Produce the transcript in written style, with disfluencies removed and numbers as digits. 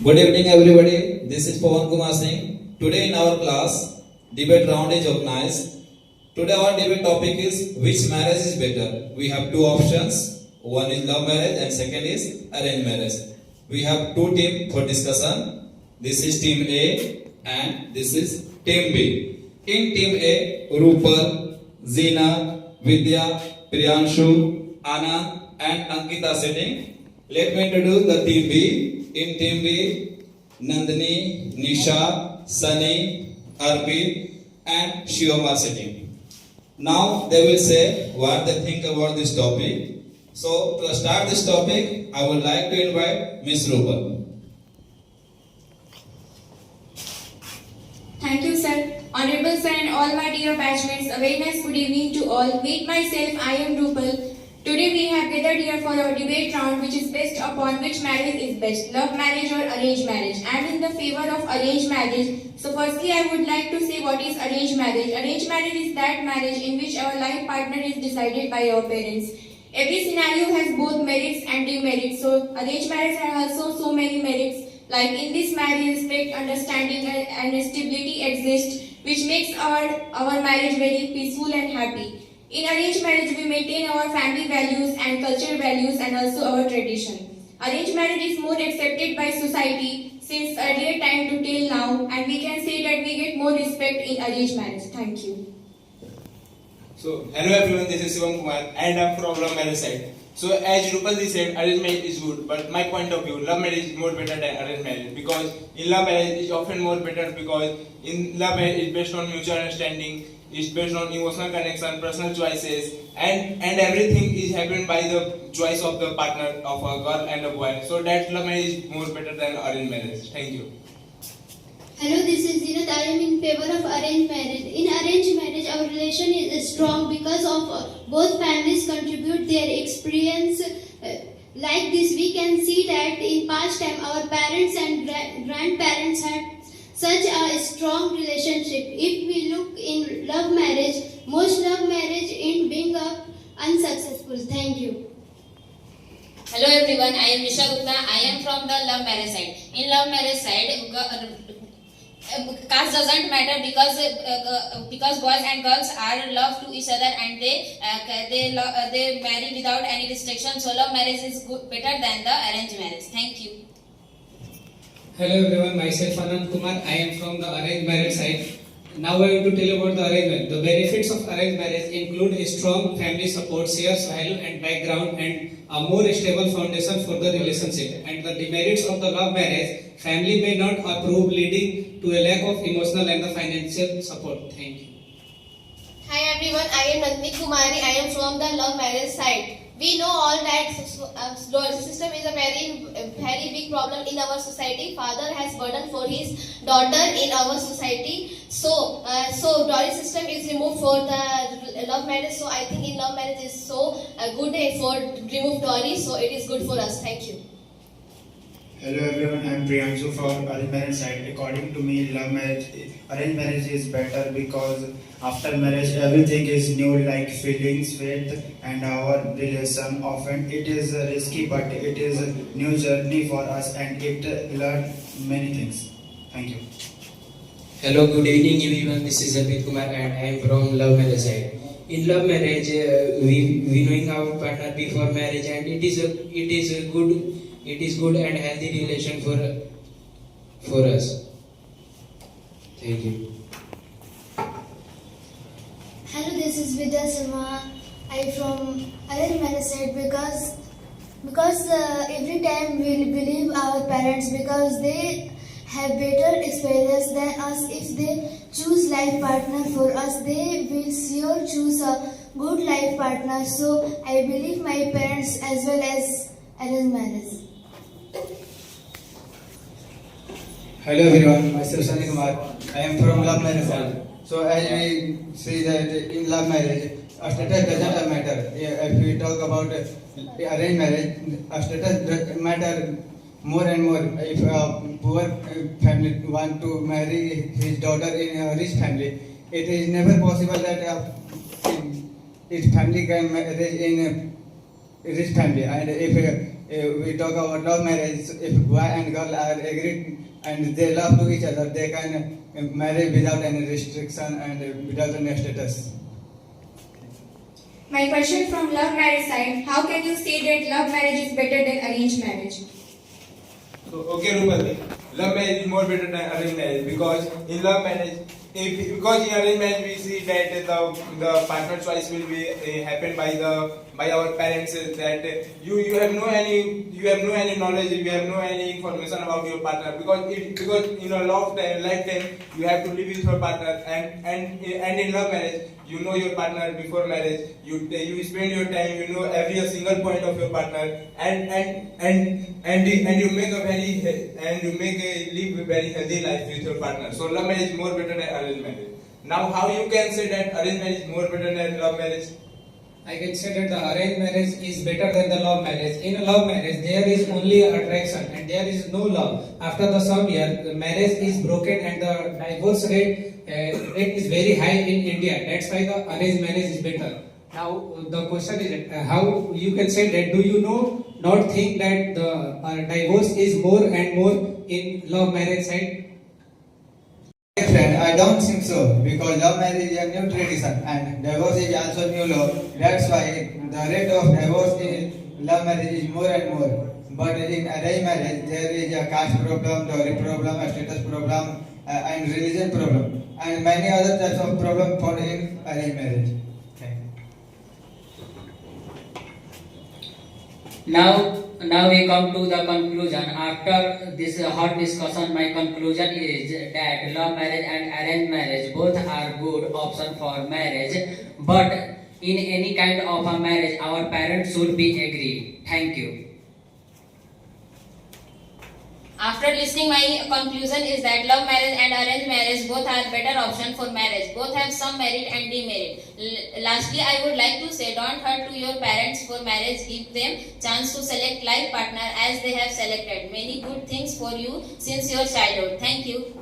Good evening, everybody. This is Pawan Kumar Singh. Today in our class, debate round is organized. Today our debate topic is which marriage is better. We have two options. One is love marriage and second is arranged marriage. We have two teams for discussion. This is team A and this is team B. In team A, Rupal, Zina, Vidya, Priyanshu, Anna and Ankita sitting. Let me introduce the team B. In team B, Nandini, Nisha, Sunny, Arpit and Shivam are sitting. Now they will say what they think about this topic. So to start this topic, I would like to invite Miss Rupal. Thank you, sir. Honorable sir and all my dear batchmates, a very nice good evening to all. Meet myself, I am Rupal. Today we have gathered here for our debate round which is based upon which marriage is best, love marriage or arranged marriage. I am in the favor of arranged marriage. So firstly I would like to say what is arranged marriage. Arranged marriage is that marriage in which our life partner is decided by our parents. Every scenario has both merits and demerits. So arranged marriage has also so many merits. Like in this marriage, respect, understanding and stability exist, which makes our marriage very peaceful and happy. In arranged marriage, we maintain our family values and cultural values and also our tradition. Arranged marriage is more accepted by society since earlier time to till now, and we can say that we get more respect in arranged marriage. Thank you. So, hello everyone, this is Shivam Kumar and I'm from love marriage side. So, as Rupalji said, arranged marriage is good, but my point of view, love marriage is more better than arranged marriage because in love marriage it is often more better because in love marriage it's based on mutual understanding, it's based on emotional connection, personal choices, and everything is happened by the choice of the partner of a girl and a boy. So that love marriage is more better than arranged marriage. Thank you. Hello, this is Zinat. I am in favor of arranged marriage. In arranged marriage, our relation is strong because of both families contribute their experience. Like this, we can see that in past time, our parents and grandparents had such a strong relationship. If we look in love marriage, most love marriage in being unsuccessful. Thank you. Hello everyone, I am Nisha Gupta. I am from the love marriage side. In love marriage side, caste doesn't matter because boys and girls are love to each other and they marry without any restriction. So love marriage is better than the arranged marriage. Thank you. Hello everyone, myself Anand Kumar. I am from the arranged marriage side. Now I want to tell you about the arranged marriage. The benefits of arranged marriage include a strong family support, shared value and background, and a more stable foundation for the relationship. And the demerits of the love marriage, family may not approve, leading to a lack of emotional and the financial support. Thank you. Hi everyone, I am Nandini Kumari. I am from the love marriage side. We know all that dowry system is a very big problem in our society. Father has burden for his daughter in our society. So dowry system is removed for the love marriage. So I think in love marriage is so good for remove dowry. So it is good for us. Thank you. Hello everyone, I am Priyanshu from arranged marriage side. According to me, arranged marriage is better because after marriage everything is new, like feelings, faith and our relation. Often it is risky but it is a new journey for us and it learn many things. Thank you. Hello, good evening everyone. This is Arpit Kumar and I am from love marriage side. In love marriage, we knowing our partner before marriage and it is good and healthy relation for us. Thank you. Hello, this is Vidya Sharma. I am from arranged marriage side because every time we believe our parents because they have better experience than us. If they choose life partner for us, they will sure choose a good life partner. So I believe my parents as well as arranged marriage. Hello everyone, myself Sunny Kumar. I am from love marriage side. So as we see that in love marriage, a status doesn't matter. If we talk about arranged marriage, a status matter more and more. If a poor family want to marry his daughter in a rich family, it is never possible that his family can marry in a rich family. And if we talk about love marriage. If boy and girl are agreed and they love to each other, they can marry without any restriction and without any status. My question from love marriage side, how can you say that love marriage is better than arranged marriage? So, okay, Rupal, love marriage is more better than arranged marriage because in love marriage, because in arranged marriage we see that the partner choice will be happen by our parents, that you have no any knowledge, you have no any information about your partner, because in a lifetime you have to live with your partner, and in love marriage you know your partner before marriage, you spend your time, you know every single point of your partner, and you make live a very healthy life with your partner. So love marriage is more better than arranged marriage. Now how you can say that arranged marriage is more better than love marriage? I can say that the arranged marriage is better than the love marriage. In a love marriage, there is only attraction and there is no love. After the some year, the marriage is broken and the divorce rate is very high in India. That's why the arranged marriage is better. Now the question is how you can say that? Do you not think that the divorce is more and more in love marriage side? Friend, I don't think so, because love marriage is a new tradition and divorce is also new law. That's why the rate of divorce in love marriage is more and more. But in arranged marriage, there is a caste problem, dowry problem, a status problem, and religion problem, and many other types of problems found in arranged marriage. Now we come to the conclusion. After this hot discussion, my conclusion is that love marriage and arranged marriage both are good option for marriage, but in any kind of a marriage, our parents should be agree. Thank you. After listening, my conclusion is that love marriage and arranged marriage both are better option for marriage. Both have some merit and demerit. Lastly, I would like to say, don't hurt to your parents for marriage. Give them chance to select life partner as they have selected many good things for you since your childhood. Thank you.